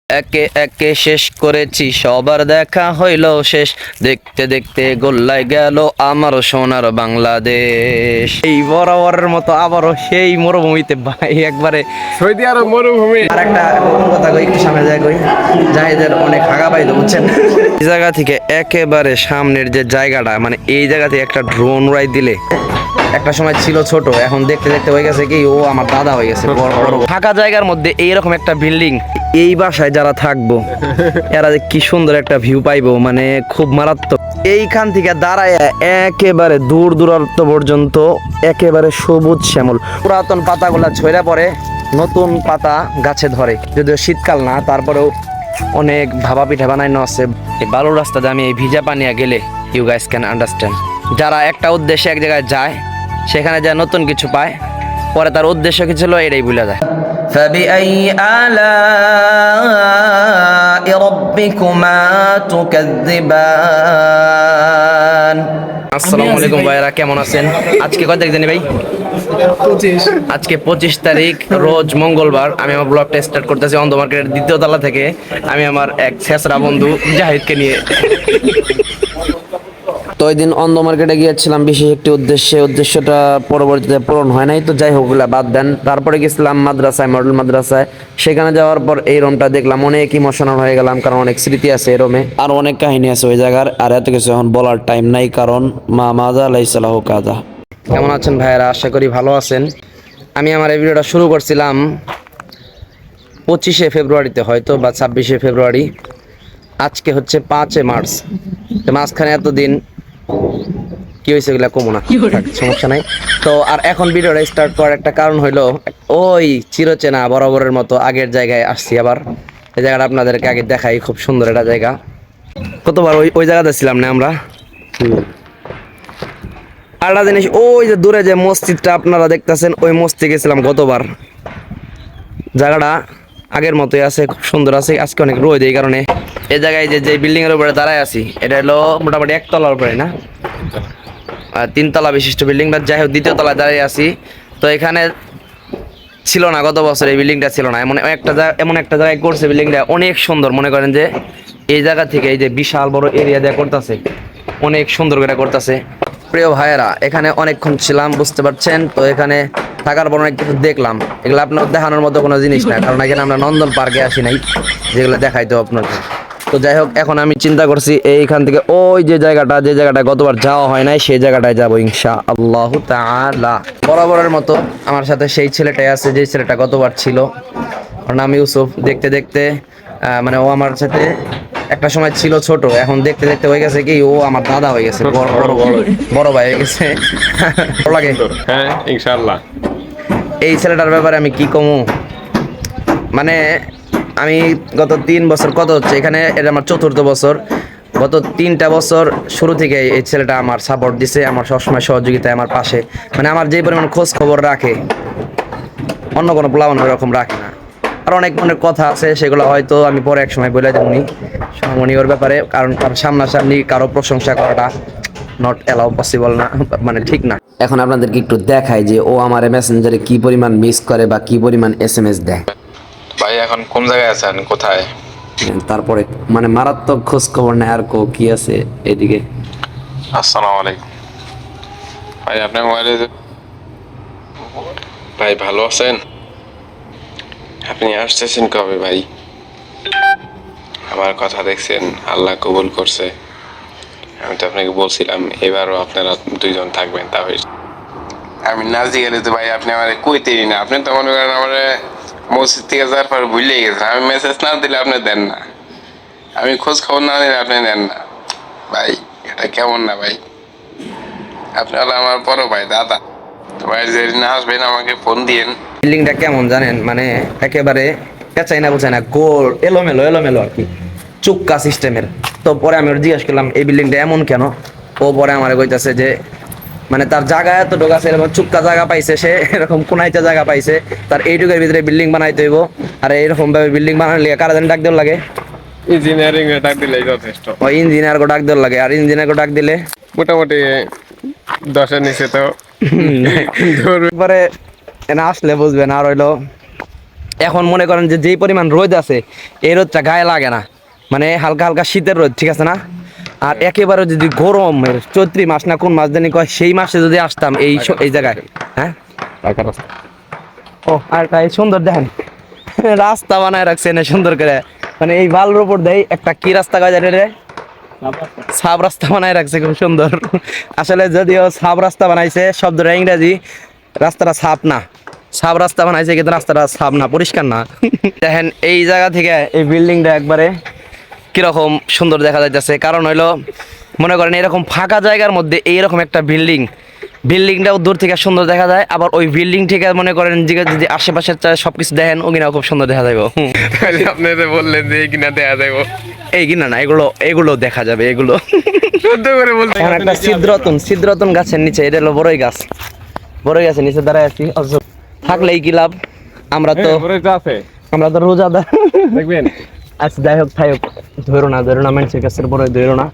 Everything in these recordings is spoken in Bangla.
একে একে শেষ করেছি, সবার দেখা হইল শেষ। দেখতে দেখতে গোল্লায় গেল আমার সোনার বাংলাদেশ। এই বরাবরের মতো আবারও সেই মরুভূমিতে ভাই একবারে সৌদি আরব মরুভূমি। আর একটা গোপন কথা কই, একটু সামনে যায় কই, জাহিদের অনেক হাগা পাইলো বুঝছেন। এই জায়গা থেকে একেবারে সামনের যে জায়গাটা, মানে এই জায়গা থেকে একটা ড্রোন উড়াই দিলে, একটা সময় ছিল ছোট, এখন দেখতে দেখতে হয়ে গেছে কি ও আমার দাদা হয়ে গেছে বড় বড়। ফাঁকা জায়গার মধ্যে এইরকম একটা বিল্ডিং, এই বাসায় যারা থাকবো এরা যে কি সুন্দর একটা ভিউ পাইবো, মানে খুব মারাত্মক। এইখান থেকে দাঁড়ায় একেবারে দূর দূরান্ত পর্যন্ত একেবারে সবুজ শ্যামল, পুরাতন পাতাগুলা ঝরে পড়ে, নতুন পাতা গাছে ধরে। যদিও শীতকাল না, তারপরেও অনেক ভাবা পিঠা বানানো আছে। এই বালুর রাস্তাতে আমি এই ভিজা পানিয়া গেলে ইউ গাইস ক্যান আন্ডারস্ট্যান্ড। যারা একটা উদ্দেশ্যে এক জায়গায় যায়, সেখানে যা নতুন কিছু পায়, পরে তার উদ্দেশ্য কি ছিল এটাই ভুলে যায়। فبأي آلاء ربكما تكذبان। আসসালামু আলাইকুম ভাইরা, কেমন আছেন? আজকে কত তারিখ জানি ভাই? 25। আজকে 25 তারিখ, রোজ মঙ্গলবার। আমি আমার ব্লগটা স্টার্ট করতেছি অন্ধ মার্কেটের দ্বিতীয় তলা থেকে। আমি আমার এক ছেসরা বন্ধু জাহিদকে নিয়ে। তো ওই দিন অন্ধ মার্কেটে গিয়েছিলাম বিশেষ একটি উদ্দেশ্যটা পরবর্তীতে পূরণ হয় নাই, তো যাই হোক ওগুলা বাদ দেন। তারপরে গেছিলাম মাদ্রাসায়, মডেল মাদ্রাসায়। সেখানে যাওয়ার পর এই রুমটা দেখলাম, অনেক ইমোশনাল হয়ে গেলাম, কারণ অনেক স্মৃতি আছে এই রুমে, আর অনেক কাহিনী আছে ওই জায়গার। আর এত কিছু এখন বলার টাইম নাই, কারণ মা মাজা লাইসালাহ কাজা। কেমন আছেন ভাইয়েরা? আশা করি ভালো আছেন। আমি আমার এই ভিডিওটা শুরু করছিলাম 25শে ফেব্রুয়ারিতে হয়তো, বা 26শে ফেব্রুয়ারি। আজকে হচ্ছে 5 মার্চ। তো মাঝখানে এতদিন কি হয়েছে এগুলা কমো না, সমস্যা নাই। তো আর এখন ভিডিওটা স্টার্ট করার একটা কারণ হইলো, ওই চিরচেনা বরাবরের মতো আগের জায়গায় আসছি আবার। এই জায়গাটা আপনাদেরকে আগে দেখাই, খুব সুন্দর একটা জায়গা। কতবার ওই জায়গাতে ছিলাম না আমরা। আরেকটা জিনিস, ওই যে দূরে যে মসজিদটা আপনারা দেখতেছেন, ওই মসজিদে গেছিলাম গতবার। জায়গাটা আগের মতোই আছে, খুব সুন্দর আছে। আজকে অনেক রোদ, এই কারণে এই জায়গায় যে বিল্ডিং এর উপরে দাঁড়ায় আছি, এটা হলো মোটামুটি একতলার উপরে না, 3 তলা বিশিষ্ট বিল্ডিং। বা যাই হোক, দ্বিতীয় তলায় দাঁড়িয়ে আছি। তো এখানে ছিল না গত বছর, এই বিল্ডিংটা ছিল না। এমন একটা জায়গায় করছে বিল্ডিংটা, অনেক সুন্দর। মনে করেন যে এই জায়গা থেকে এই যে বিশাল বড় এরিয়া দেওয়া করতেছে, অনেক সুন্দর করে করতেছে। প্রিয় ভাইয়েরা, এখানে অনেকক্ষণ ছিলাম, বুঝতে পারছেন। তো এখানে থাকার পর অনেক কিছু দেখলাম। এগুলো আপনার দেখানোর মতো কোনো জিনিস না, কারণ এখানে আমরা নন্দন পার্কে আসি নাই যেগুলো দেখাইতো আপনাদের। তো যাই হোক, এখন আমি চিন্তা করছি এইখান থেকে ওই যে জায়গাটা গতবার যাওয়া হয় নাই, সেই জায়গাটায় যাবো ইনশাআল্লাহু তাআলা। বরাবরের মতো আমার সাথে সেই ছেলেটাই আছে, যে ছেলেটা গতবার ছিল। ওর নাম ইউসুফ। দেখতে দেখতে মানে ও আমার সাথে একটা সময় ছিল ছোট, এখন দেখতে দেখতে হয়ে গেছে কি ও আমার দাদা হয়ে গেছে, বড় ভাই হয়ে গেছে। ভালো লাগে। হ্যাঁ, ইনশাআল্লাহ। এই ছেলেটার ব্যাপারে আমি কি কমু, মানে আমি গত 3 বছর, কত হচ্ছে এখানে, এটা আমার 4র্থ বছর। গত 3টা বছর শুরু থেকে এই ছেলেটা আমার সাপোর্ট দিছে, আমার সবসময় সহযোগিতায় আমার পাশে, মানে আমার যে পরিমাণ খোঁজ খবর রাখে, অন্য কোনো প্লাবন এরকম রাখে না। আর অনেক মনের কথা আছে, সেগুলো হয়তো আমি পরে এক সময় বলে দেবনি সমনি ওর ব্যাপারে, কারণ তার সামনাসামনি কারো প্রশংসা করাটা নট অ্যালাউ, পসিবল না, মানে ঠিক না। এখন আপনাদেরকে একটু দেখাই যে ও আমার মেসেঞ্জারে কি পরিমাণ মিস করে বা কি পরিমাণ SMS দেয়। ভাই এখন কোন জায়গায় আছেন, কোথায়? তারপরে মানে মারাত্মক খোঁজ খবর নেয়। আর কি আছে এদিকে? আসসালামু আলাইকুম ভাই, আপনার মোবাইলে ভাই ভালো আছেন? আপনি আসতেছেন কবে ভাই? আমার কথা দেখছেন, আল্লাহ কবুল করছে। আমি তো আপনাকে বলছিলাম এবারও আপনারা 2 জন থাকবেন, তা হয়েছে। আমি নাচতে গেলে তো ভাই আপনি আমার কইতেই না। আপনি তো মনে করেন আমার মসজিদ থেকে যাওয়ার পর ভুলে গেছেন। আমি মেসেজ না দিলে আপনি দেন না, আমি খোঁজ খবর না দিলে আপনি নেন না। ভাই এটা কেমন না ভাই? আপনি হলো আমার বড় ভাই, দাদা। তো ভাই যেদিন আসবেন আমাকে ফোন দিয়েন। বিল্ডিংটা কেমন জানেন, মানে একেবারে পেঁচাই না বুঝাই না, গোল এলোমেলো এলোমেলো আর কি, চুক্কা সিস্টেমের। তো পরে আমি ওর জিজ্ঞেস করলাম এই বিল্ডিংটা এমন কেন। ও পরে আমার কইতাছে যে মানে তার জায়গা এত ঢোক আছে, এরকম চুক্কা জায়গা পাইছে সে, এরকম কোনাইতে জায়গা পাইছে, তার এইটুকের ভিতরে বিল্ডিং বানাইতে হইব। আর এরকম ভাবে বিল্ডিং বানালে কারা যেন ডাক দেওয়ার লাগে, ইঞ্জিনিয়ারিং এ ডাক দিলেই যথেষ্ট। ওই ইঞ্জিনিয়ার ডাক দেওয়ার লাগে। আর ইঞ্জিনিয়ার ডাক দিলে মোটামুটি 10-এর নিচে তো পরে এনে আসলে বুঝবেন। আর হইলো এখন মনে করেন যে যেই পরিমাণ রোদ আছে এই রোদটা গায়ে লাগে না, মানে হালকা হালকা শীতের রোদ, ঠিক আছে না? আর একেবারে যদি গরমের চৈত্রি মাস না কোন মাস জানি কয়, সেই মাসে যদি আসতাম এই জায়গায়, হ্যাঁ ও আর এই সুন্দর দেখেন রাস্তা বানায় রাখছে না সুন্দর করে, মানে এই বালুর উপর দেয় একটা কি রাস্তা কয় জানি রে, সাব রাস্তা বানায় রাখছে খুব সুন্দর। আসলে যদিও সাব রাস্তা বানাইছে শব্দটা ইংরেজি, রাস্তাটা সাপ না, সাব রাস্তা বানাইছে কিন্তু রাস্তাটা সাপ না, পরিষ্কার না। দেখেন এই জায়গা থেকে এই বিল্ডিংটা একবারে কিরকম সুন্দর দেখা যাইতেছে, কারণ হইলো মনে করেন এরকম ফাঁকা জায়গার মধ্যে এইরকম একটা বিল্ডিংটাও দূর থেকে সুন্দর দেখা যায়, আবার ওই বিল্ডিং থেকে মনে করেন যে যদি আশেপাশের সবকিছু দেখেন ওগিনাও খুব সুন্দর দেখা যাবে। আপনি তো বললেন যে এই কিনা দেখা যাবো, এই কিনা না, এগুলো দেখা যাবে, এগুলো শুদ্ধ করে বলতে এখন একটা সিদ্ধরতন গাছের নিচে, এটা হলো বড়ই গাছের নিচে দাঁড়ায় আছি, অথচ থাকলেই কি লাভ, আমরা তো আছে রোজাদার। দেখবেন। আচ্ছা যাই হোক থাই হোক, ধরো না মানুষের কাছে বড়ই ধরো না,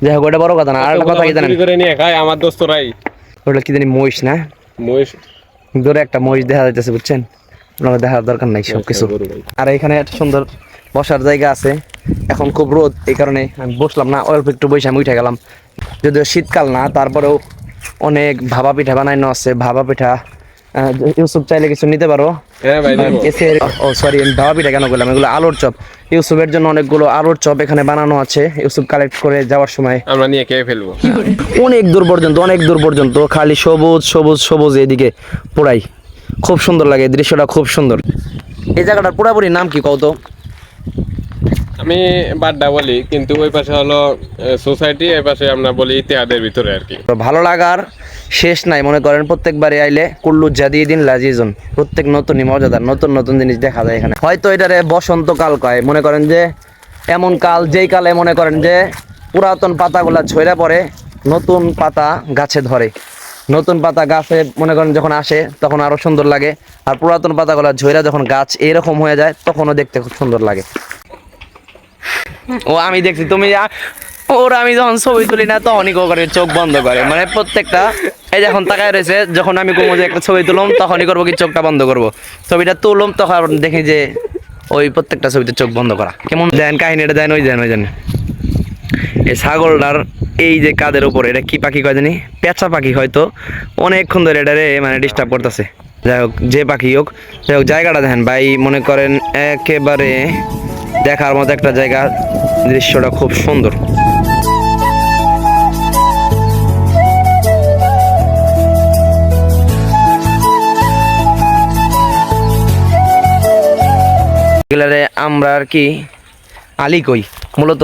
যাই হোক ওটা বড় কথা না। আর একটা কথা কি জানেন, করে নিয়ে খায় আমার দোস্তরাই, ওটা কি জানি মহিষ না, মহিষ দূরে একটা মহিষ দেখা যাইতেছে, বুঝছেন? আপনার দেখার দরকার নাই সবকিছু। আর এখানে একটা সুন্দর বসার জায়গা আছে, এখন খুব রোদ, এই কারণে আমি বসলাম না, অল্প একটু বসে আমি উঠে গেলাম। যদিও শীতকাল না, তারপরেও অনেক ভাপা পিঠা বানানো আছে, ভাপা পিঠা ইউসুফ চাইলে কিছু নিতে পারো। হ্যাঁ ভাই ও সরি, আমি ভাপা পিঠা কেন বললাম, এগুলো আলুর চপ, ইউসুফের জন্য অনেকগুলো আলুর চপ এখানে বানানো আছে, ইউসুফ কালেক্ট করে যাওয়ার সময় আমরা নিয়ে খেয়ে ফেলবো। অনেক দূর পর্যন্ত খালি সবুজ এদিকে পুরাই খুব সুন্দর লাগে, দৃশ্যটা খুব সুন্দর। এই জায়গাটার পুরাপুরি নাম কি কও তো? আমি বাড্ডা বলি, কিন্তু ওই পাশে হলো সোসাইটি, এই পাশে আমরা বলি ইতিহাদের ভিতরে আর কি। ভালো লাগার শেষ নাই, মনে করেন প্রত্যেকবারে আইলে কুল্লু জাদিয়ে দিন লাজিজন, প্রত্যেক নতুনই মজাদার, নতুন জিনিস দেখা যায় এখানে। হয়তো এটারে বসন্তকাল কয়, মনে করেন যে এমন কাল যেই কালে মনে করেন যে পুরাতন পাতাগুলা ঝরে পড়ে, নতুন পাতা গাছে ধরে, নতুন পাতা গাছে মনে করেন যখন আসে তখন আরো সুন্দর লাগে, আর পুরাতন পাতাগুলা ঝরে যখন গাছ এরকম হয়ে যায় তখনও দেখতে খুব সুন্দর লাগে। ও আমি দেখছি তুমি ওরা, আমি যখন ছবি তুলি না তখনই করে চোখ বন্ধ করে, মানে প্রত্যেকটা এই যখন তাকায় রয়েছে, যখন আমি কোনো যে একটা ছবি তুললাম তখনই করবো কি চোখটা বন্ধ করবো, ছবিটা তুললাম তখন দেখি যে ওই প্রত্যেকটা ছবিতে চোখ বন্ধ করা। কেমন দেন কাহিনীটা দেন, ওই দেন এই ছাগলটার এই যে কাদের উপরে এটা কি পাখি কয় জানি, পেঁচা পাখি হয়তো, অনেকক্ষণ ধরে এটারে মানে ডিস্টার্ব করতেছে। যাই হোক যে পাখি হোক, যাই হোক জায়গাটা দেখেন ভাই, মনে করেন একেবারে দেখার মতো একটা জায়গা, দৃশ্যটা খুব সুন্দর। আমরা আর কি আলি কই, মূলত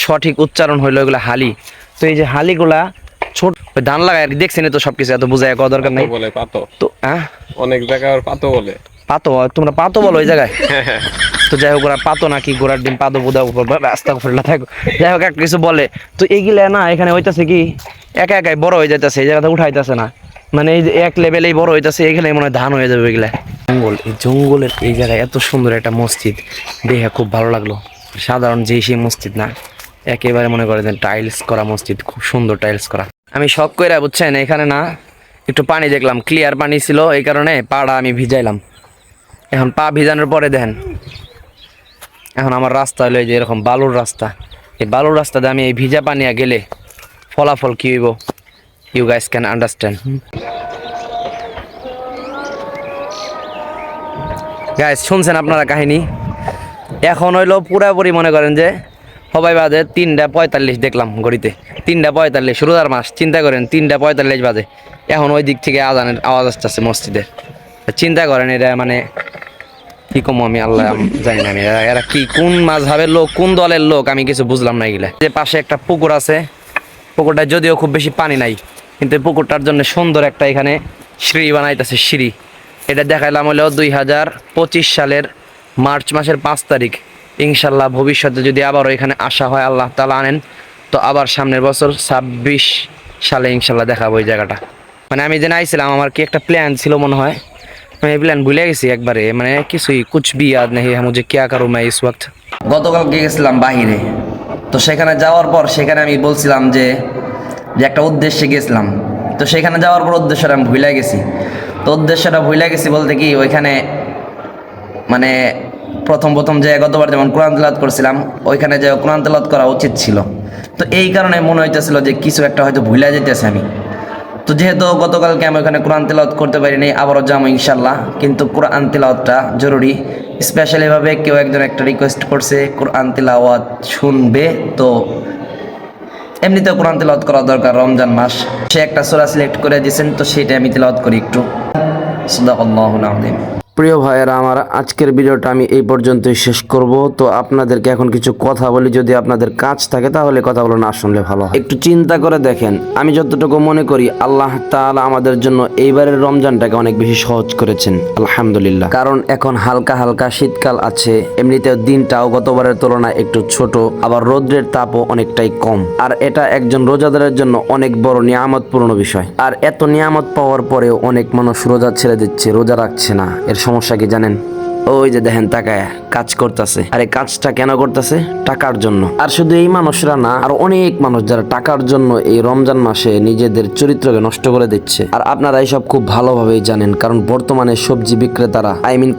সঠিক উচ্চারণ হইলো এগুলা হালি। তো এই যে হালিগুলা ছোট ধান লাগায় আর কি, দেখছেন তো সবকিছু এত বোঝায় কওয়া দরকার নাই। বলে পাতো তো হ্যাঁ অনেক জায়গায় পাতো বলে, পাতো তোমরা পাতো বলো ওই জায়গায়। তো যাই হোক ওরা পাতো নাকি ঘোড়ার ডিম পাতো বোধা উপর রাস্তা ফুটলা থাকো, যাই হোক একটা কিছু বলে। তো এইগুলা না এখানে হইতাছে কি একাই বড় হয়ে যাইতেছে, এই জায়গাটা উঠাইতেছে না, মানে এই যে এক লেভেলেই বড় হইতাছে, এখানে মনে হয় ধান হয়ে যাবে এগুলা। জঙ্গলের এই জায়গায় এত সুন্দর একটা মসজিদ দেখে খুব ভালো লাগলো, সাধারণ সেই মসজিদ না, একেবারে মনে করে টাইলস করা মসজিদ, খুব সুন্দর টাইলস করা। আমি শখ কইরা বুঝছেন এখানে না একটু পানি দেখলাম, ক্লিয়ার পানি ছিল, এই কারণে পাটা আমি ভিজাইলাম। এখন পা ভিজানোর পরে দেখেন এখন আমার রাস্তা হলো এই যে এরকম বালুর রাস্তা, এই বালুর রাস্তাতে আমি এই ভিজা পানিয়া গেলে ফলাফল কি হইব, you guys can understand. Guys শুনছেন আপনারা কাহিনী, এখন হইলো পুরাপুরি মনে করেন যে সবাই বাজে 3:45 দেখলাম ঘড়িতে, 3:45 রোজার মাস, চিন্তা করেন 3:45 বাজে, এখন ওই দিক থেকে আজানের আওয়াজ আসতেছে মসজিদে। চিন্তা করেন এটা মানে কি কম, আমি আল্লাহ জানি না, এরা কি কোন মাযহাবের লোক, কোন দলের লোক, আমি কিছু বুঝলাম না এগুলা। যে পাশে একটা পুকুর আছে, পুকুরটা যদিও খুব বেশি পানি নাই, কিন্তু পুকুরটার জন্য সুন্দর একটা এখানে সিঁড়ি বানাইতেছে, সিঁড়ি। এটা দেখাইলাম হলো 2025 সালের মার্চ মাসের 5 তারিখ। ইনশাল্লাহ ভবিষ্যতে যদি আবারও এখানে আসা হয়, আল্লাহ তাআলা আনেন, তো আবার সামনের বছর 26 সালে ইনশাল্লাহ দেখাবো এই জায়গাটা। মানে আমি যে আইছিলাম আমার কি একটা প্ল্যান ছিল মনে হয়, আমি প্ল্যান ভুলে গেছি একবারে, মানে কিছুই কুছ ভি ইয়াদ নেই মুঝে क्या करूं मैं इस वक्त। গতকালকে গেছিলাম বাহিরে, তো সেখানে যাওয়ার পর সেখানে আমি বলছিলাম যে একটা উদ্দেশ্যে গেছিলাম, তো সেখানে যাওয়ার পর উদ্দেশ্যটা আমি ভুলে গেছি। তো উদ্দেশ্যটা ভুলে গেছি বলতে কি, ওইখানে মানে প্রথম প্রথম যে গতবার যেমন কোরআন তেলাওয়াত করছিলাম ওইখানে যে কোরআন তেলাওয়াত করা উচিত ছিল। তো এই কারণে মনে হইতেছিল যে কিছু একটা হয়তো ভুলে যেতেছে আমি। তো যেহেতু গতকালকে আমি ওখানে কোরআন তেলাওয়াত করতে পারিনি, আবারও যাবো ইনশাল্লাহ। কিন্তু কোরআন তেলাওয়াতটা জরুরি। স্পেশালিভাবে কেউ একজন একটা রিকোয়েস্ট করছে কোরআন তেলাওয়াত শুনবে, তো এমনিতেও কোরআন তেলাওয়াত করা দরকার, রমজান মাস। সে একটা সূরা সিলেক্ট করে দিয়েছেন, তো সেটা আমি তেলাওয়াত করি একটু। সাদাকাল্লাহুল আযীম। প্রিয় ভাইয়েরা আমার, আজকের ভিডিওটা আমি এই পর্যন্তই শেষ করব। তো আপনাদেরকে এখন কিছু কথা বলি, যদি আপনাদের কাজ থাকে তাহলে কথাগুলো না শুনলে ভালো হয়। একটু চিন্তা করে দেখেন, আমি যতটুকু মনে করি আল্লাহ তাআলা আমাদের জন্য এইবারের রমজানটাকে অনেক বেশি সহজ করেছেন, আলহামদুলিল্লাহ। কারণ এখন হালকা হালকা শীতকাল আছে, এমনিতেও দিনটাও গতবারের তুলনায় একটু ছোট, আবার রৌদ্রের তাপও অনেকটাই কম। আর এটা একজন রোজাদারের জন্য অনেক বড় নিয়ামতপূর্ণ বিষয়। আর এত নিয়ামত পাওয়ার পরেও অনেক মানুষ রোজা ছেড়ে দিচ্ছে, রোজা রাখছে না। এর সমস্যা কি জানেন? ওই যে দেখেন তাকায় কাজ করতেছে, আর এই কাজটা কেন করতেছে? টাকার জন্য। আর শুধু এই মানুষরা না, আর অনেক মানুষ যারা টাকার জন্য এই রমজান মাসে নিজেদের চরিত্রকে নষ্ট করে দিচ্ছে। আর আপনারা এইসব খুব ভালোভাবেই জানেন, কারণ বর্তমানে সবজি বিক্রেতারা,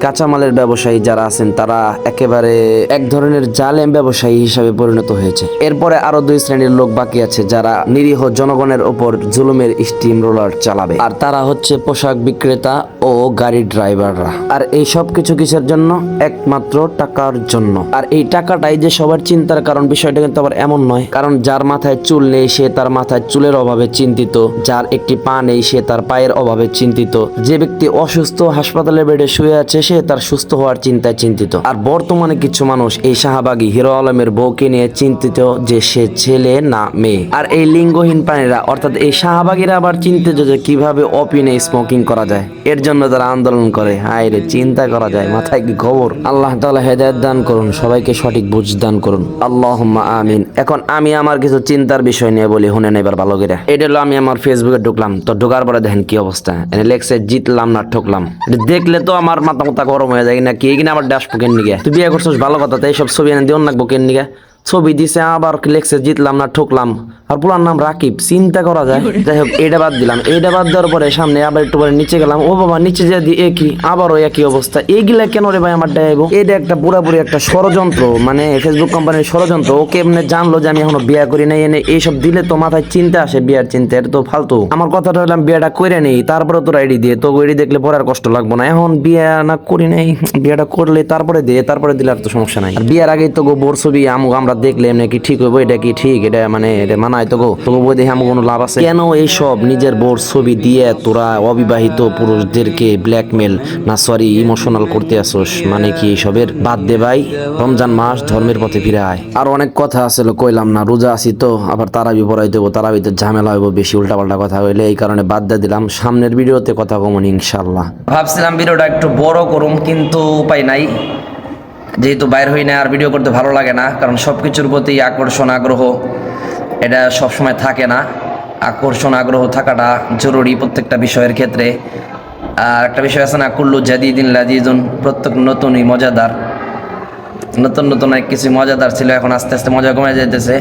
কাঁচামালের ব্যবসায়ী যারা আছেন, তারা একেবারে এক ধরনের জালেম ব্যবসায়ী হিসাবে পরিণত হয়েছে। এরপরে আরো দুই শ্রেণীর লোক বাকি আছে যারা নিরীহ জনগণের ওপর জুলুমের স্টিম রোলার চালাবে, আর তারা হচ্ছে পোশাক বিক্রেতা ও গাড়ি ড্রাইভাররা। আর এই সব কিছু কিসের জন্য? একমাত্র টাকার জন্য। আর এই টাকাটাই যে সবার চিন্তার কারণ, বিষয়টা কিন্তু আবার এমন নয়। কারণ যার মাথায় চুল নেই সে তার মাথায় চুলের অভাবে চিন্তিত, যার একটি পা নেই সে তার পায়ের অভাবে চিন্তিত, যে ব্যক্তি অসুস্থ হাসপাতালের বেডে শুয়ে আছে সে তার সুস্থ হওয়ার চিন্তায় চিন্তিত। আর বর্তমানে কিছু মানুষ এই শাহবাগী হিরো আলমের বউকে নিয়ে চিন্তিত যে সে ছেলে না মেয়ে। আর এই লিঙ্গহীন প্রাণীরা অর্থাৎ এই শাহবাগীরা আবার চিন্তিত যে কিভাবে অপিনে স্মোকিং করা যায়। এর জন্য তারা আন্দোলন করে। হায় রে, চিন্তা করা যায়, মাথায় কি খবর? আল্লাহ তাআলা হেদায়েত দান করুন, সবাইকে সঠিক বুঝ দান করুন, আল্লাহুম্মা আমিন। এখন আমি আমার কিছু চিন্তার বিষয় নিয়ে বলি, শুনেন এবার ভালো করে। এটা হলো আমি আমার ফেসবুকে ঢুকলাম, তো ঢোকার পরে দেখেন কি অবস্থা। এনে লেখছে জিতলাম না ঠকলাম। এটা দেখলে তো আমার মাথা মাথা গরম হয়ে যায় না, কি কিনা আবার ড্যাশ পোকের নিগে। তুই বিয়ে করছিস ভালো কথা, তাই সব ছবি এনে দিও না বুকের নিগে। ছবি দিছে আবার লেখছে জিতলাম না ঠকলাম, আর পুরার নাম রাকিব। চিন্তা করা যায়। যাই হোক, এটা বাদ দিলাম। এটা বাদ দেওয়ার পরে সামনে আবার একটু পরে নিচে গেলাম, ও বাবা, নিচে যে দিয়ে একই, আবারও একই অবস্থা। এইগুলা কেন রে ভাই আমার ডাইব? এটা একটা পুরাপুরি একটা ষড়যন্ত্র, মানে ফেসবুক কোম্পানির ষড়যন্ত্র। ও কেমনে জানলো যে আমি এখনো বিয়ে করি নাই? এনে এইসব দিলে তো মাথায় চিন্তা আসে, বিয়ার চিন্তা। এটা তো ফালতু। আমার কথাটা হলাম বিয়েটা করে নেই, তারপরে তোর আইডি দিয়ে, তো আইডি দেখলে পরে আর কষ্ট লাগবো না। এখন বিয়ে না করি নাই, বিয়েটা করলে তারপরে দিয়ে, তারপরে দিলে আর তো সমস্যা নাই। আর বিয়ের আগেই তো গো বোর ছবি আমরা দেখলে এমনি কি ঠিক হইব? এটা কি ঠিক? এটা মানে এটা মানায় তো গো? তো বই দেখে আমার কোনো লাভ আছে? কেন এইসব নিজের বোর ছবি দিয়ে তোরা অবিবাহিত পুরুষদেরকে ব্ল্যাকমেল না সরি ইমোশনাল করতে আসোস? মানে কি এইসবের? বাদ দে ভাই, রমজান মাস, ধর্মের পথে ফিরে আয়। আর অনেক কথা আছে, কইলাম না, রোজা আছি তো, আবার তারাবি পড়াই দেবো, তারাবিতে ঝামেলা হইব বেশি, উল্টাপাল্টা কথা হইলে, এই কারণে বাদ দিয়ে দিলাম। সামনের ভিডিওতে কথা কমন ইনশাল্লাহ। ভাবছিলাম ভিডিওটা একটু বড় করুম, কিন্তু উপায় নাই, যেহেতু বাইর হই না। আর ভিডিও করতে ভালো লাগে না, কারণ সব কিছুর প্রতি আকর্ষণ আগ্রহ এটা সবসময় থাকে না। আকর্ষণ আগ্রহ থাকাটা জরুরি প্রত্যেকটা বিষয়ের ক্ষেত্রে। আর একটা বিষয় আছে না, কুল্লু জাদিদিন লাজিজুন, প্রত্যেক নতুনই মজাদার। নতুন নতুন অনেক কিছু মজাদার ছিল, এখন আস্তে আস্তে মজা কমে যেতেছে।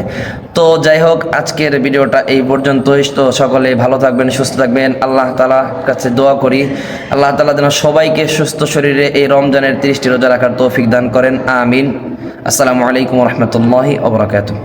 তো যাই হোক, আজকের ভিডিওটা এই পর্যন্তই। তো সকলে ভালো থাকবেন, সুস্থ থাকবেন। আল্লাহ তাআলার কাছে দোয়া করি আল্লাহ তাআলা যেন সবাইকে সুস্থ শরীরে এই রমজানের 30টি রোজা রাখার তৌফিক দান করেন, আমিন। আসসালামু আলাইকুম ওয়া রাহমাতুল্লাহি ওয়া বারাকাতুহু।